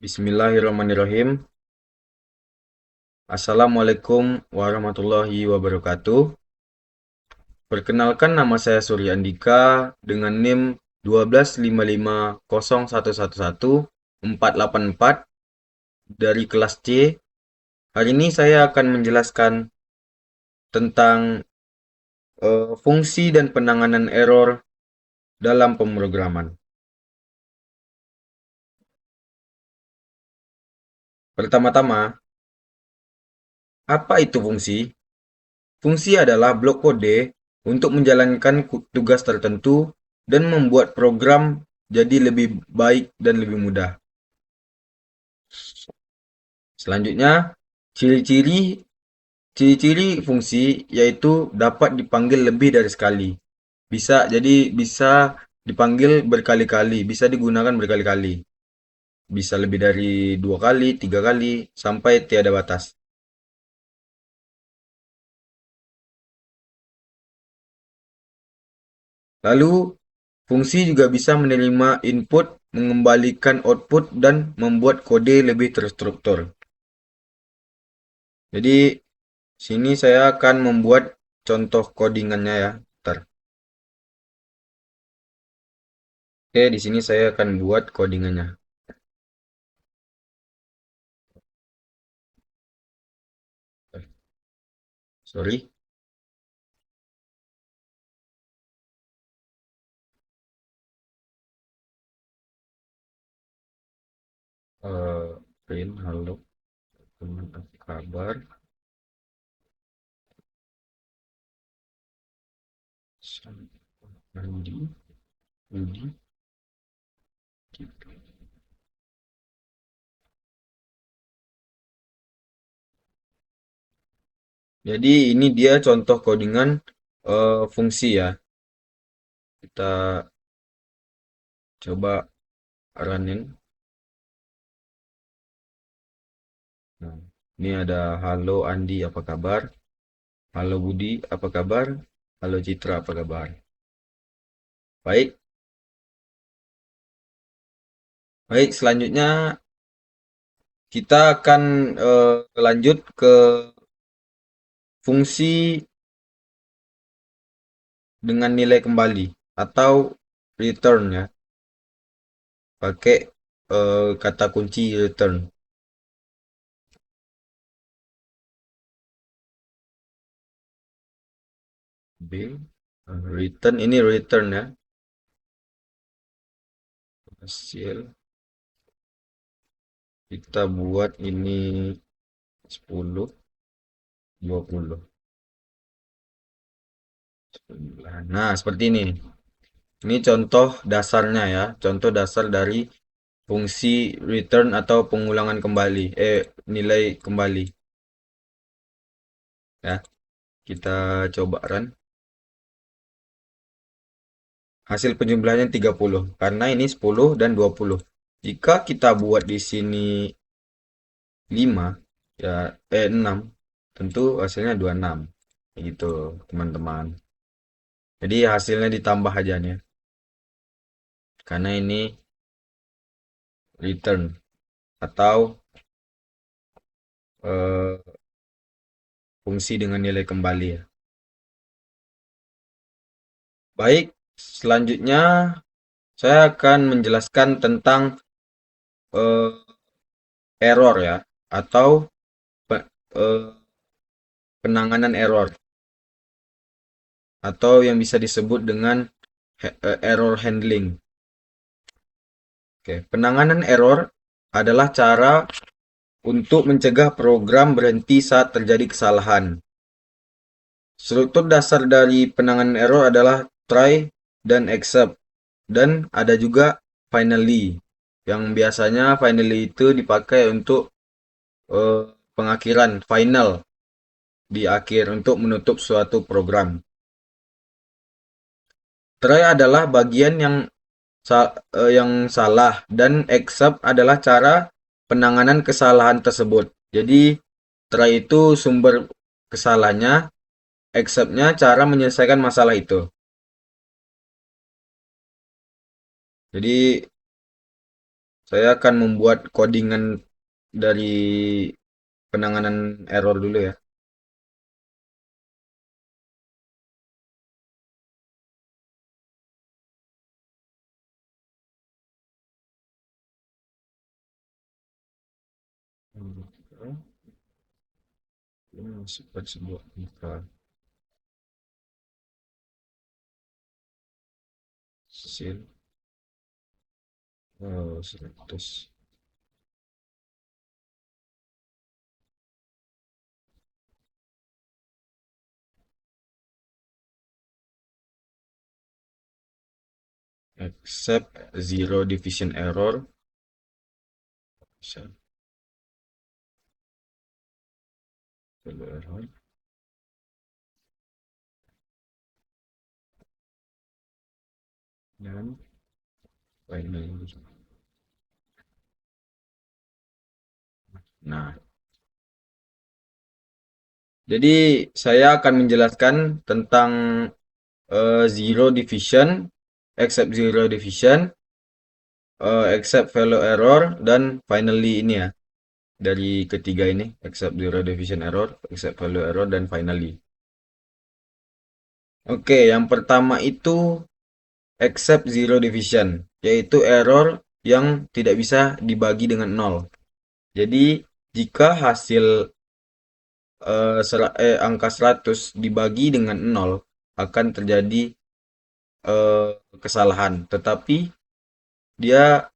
Bismillahirrahmanirrahim. Assalamualaikum warahmatullahi wabarakatuh. Perkenalkan, nama saya Surya Andika dengan NIM 12550111484 dari kelas C. Hari ini saya akan menjelaskan tentang fungsi dan penanganan error dalam pemrograman. Pertama-tama, apa itu fungsi? Fungsi adalah blok kode untuk menjalankan tugas tertentu dan membuat program jadi lebih baik dan lebih mudah. Selanjutnya, ciri-ciri ciri-ciri fungsi yaitu dapat dipanggil lebih dari sekali. Bisa dipanggil berkali-kali, bisa digunakan berkali-kali. Bisa lebih dari 2 kali, 3 kali, sampai tiada batas. Lalu, fungsi juga bisa menerima input, mengembalikan output, dan membuat kode lebih terstruktur. Jadi, sini saya akan membuat contoh codingannya ya. Bentar. Oke, di sini saya akan buat codingannya. Sorry. Print, halo, teman, apa kabar? Andi, Budi, gitu. Jadi ini dia contoh codingan fungsi ya. Kita coba runin. Nah, ini ada halo Andi, apa kabar? Halo Budi, apa kabar? Halo Citra, apa kabar? Baik, baik. Selanjutnya kita akan lanjut ke fungsi dengan nilai kembali atau return ya. Pakai kata kunci return. B, return, ini return ya. Hasil kita buat ini 10, 20. Nah, seperti ini. Ini contoh dasarnya ya, contoh dasar dari fungsi return atau pengulangan kembali, nilai kembali. Ya, kita coba run. Hasil penjumlahannya 30 karena ini 10 dan 20. Jika kita buat di sini 5 ya 6, tentu hasilnya 26. Gitu, teman-teman. Jadi hasilnya ditambah aja nih. Karena ini return atau eh, fungsi dengan nilai kembali ya. Baik, selanjutnya saya akan menjelaskan tentang eh, error ya atau pe- eh, penanganan error atau yang bisa disebut dengan error handling. Oke, penanganan error adalah cara untuk mencegah program berhenti saat terjadi kesalahan. Struktur dasar dari penanganan error adalah try dan except, dan ada juga finally. Yang biasanya finally itu dipakai untuk pengakhiran final di akhir untuk menutup suatu program. Try adalah bagian yang salah dan except adalah cara penanganan kesalahan tersebut. Jadi try itu sumber kesalahannya, except-nya cara menyelesaikan masalah itu. Jadi Saya akan membuat codingan dari penanganan error dulu ya. Ini masukkan sebuah angka hasil 100. Accept zero division error. Accept zero error. Dan final. Nah, jadi saya akan menjelaskan tentang zero division, accept zero division, accept value error, dan finally ini ya. Dari ketiga ini, accept zero division error, accept value error, dan finally. Oke, yang pertama itu accept zero division, yaitu error yang tidak bisa dibagi dengan nol. Jadi, jika hasil angka 100 dibagi dengan nol, akan terjadi kesalahan. Tetapi dia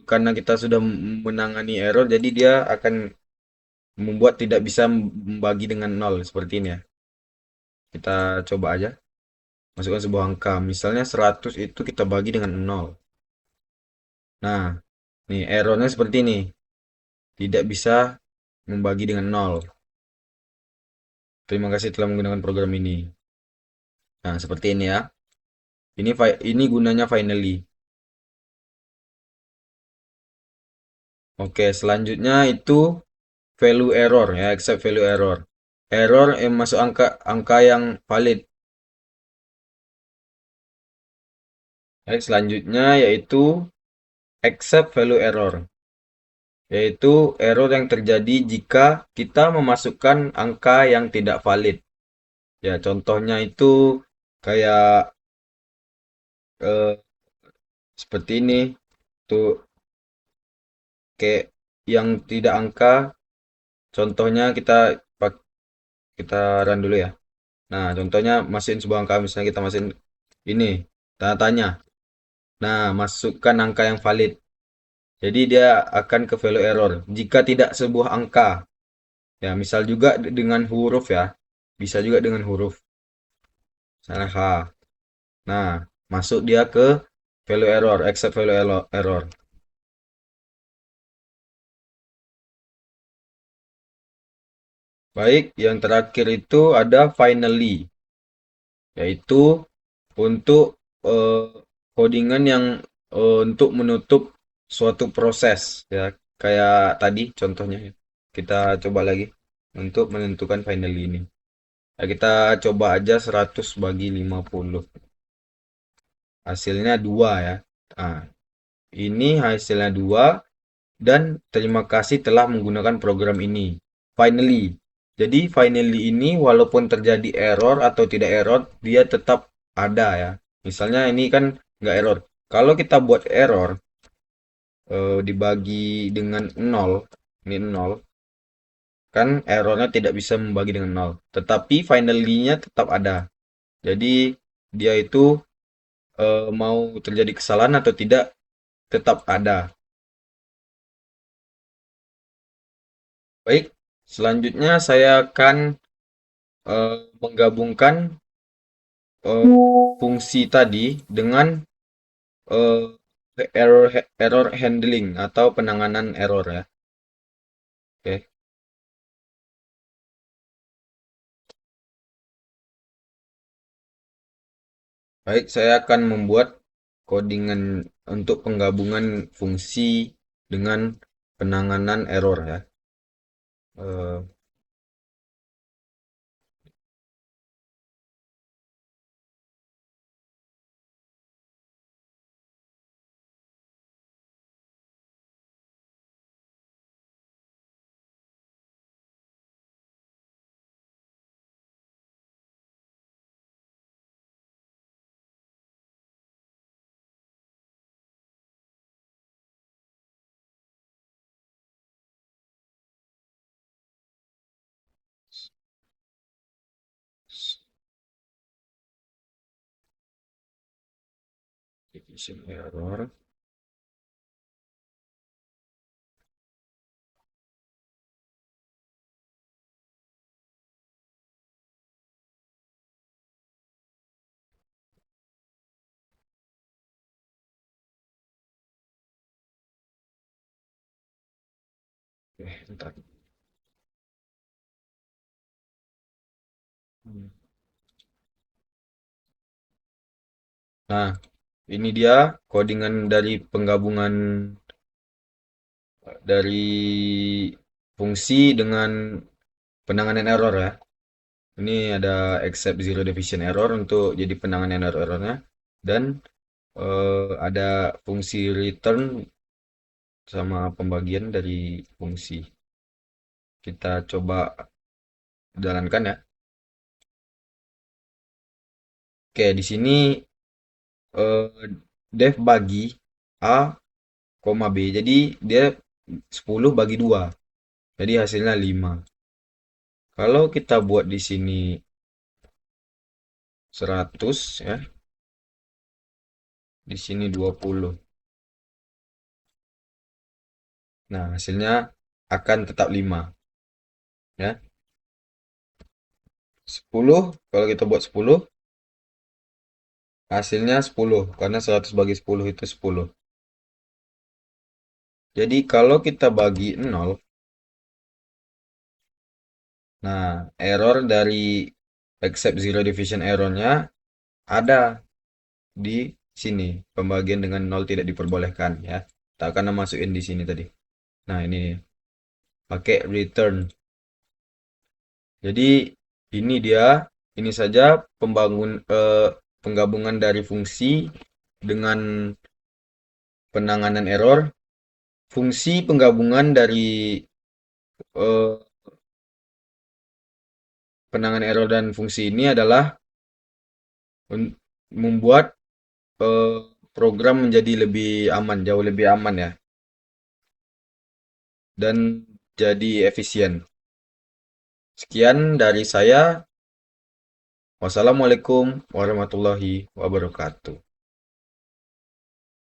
karena kita sudah menangani error, jadi dia akan membuat tidak bisa membagi dengan nol seperti ini ya. Kita coba aja masukkan sebuah angka. Misalnya 100 itu kita bagi dengan nol. Nah, nih errornya seperti ini. Tidak bisa membagi dengan nol. Terima kasih telah menggunakan program ini. Nah, seperti ini ya. Ini gunanya finally. Oke, selanjutnya itu value error ya, accept value error. Error yang masuk angka yang valid. Baik, selanjutnya yaitu accept value error, yaitu error yang terjadi jika kita memasukkan angka yang tidak valid. Ya, contohnya itu kayak eh, seperti ini. Tuh, kayak yang tidak angka. Contohnya kita run dulu ya. Nah, contohnya masukin sebuah angka, misalnya kita masukin ini, tanda tanya. Nah, masukkan angka yang valid. Jadi dia akan ke value error. Jika tidak sebuah angka, ya misal juga dengan huruf ya, bisa juga dengan huruf. Misalnya H. Nah, masuk dia ke value error, accept value error. Baik, yang terakhir itu ada finally, yaitu untuk eh, codingan yang untuk menutup suatu proses ya, kayak tadi contohnya ya. Kita coba lagi untuk menentukan finally ini. Ya, kita coba aja 100 bagi 50. Hasilnya 2 ya. Nah, ini hasilnya 2 dan terima kasih telah menggunakan program ini. Finally. Jadi finally ini walaupun terjadi error atau tidak error, dia tetap ada ya. Misalnya ini kan nggak error. Kalau kita buat error dibagi dengan nol, ini nol, kan errornya tidak bisa membagi dengan nol. Tetapi finally-nya tetap ada. Jadi dia itu mau terjadi kesalahan atau tidak tetap ada. Baik, selanjutnya saya akan menggabungkan fungsi tadi dengan eh, error handling atau penanganan error ya. Oke. Baik, saya akan membuat codingan untuk penggabungan fungsi dengan penanganan error ya. Eh, Division error. Bentar. Nah, ini dia codingan dari penggabungan dari fungsi dengan penanganan error ya. Ini ada except zero division error untuk jadi penanganan error-errornya, dan ada fungsi return sama pembagian dari fungsi. Kita coba jalankan ya. Oke, di sini def bagi A, koma B. Jadi dia 10 bagi 2. Jadi hasilnya 5. Kalau kita buat di sini 100 ya, di sini 20. Nah, hasilnya akan tetap 5 ya. 10 kalau kita buat 10 hasilnya 10 karena 100 bagi 10 itu 10. Jadi kalau kita bagi 0, nah error dari except zero division errornya ada di sini, pembagian dengan 0 tidak diperbolehkan ya. Tak akan masukin di sini tadi. Nah, ini pakai return. Jadi ini dia, ini saja penggabungan dari fungsi dengan penanganan error. Fungsi penggabungan dari eh, penanganan error dan fungsi ini adalah membuat eh, program menjadi lebih aman, jauh lebih aman ya, dan jadi efisien. Sekian dari saya. Wassalamualaikum warahmatullahi wabarakatuh.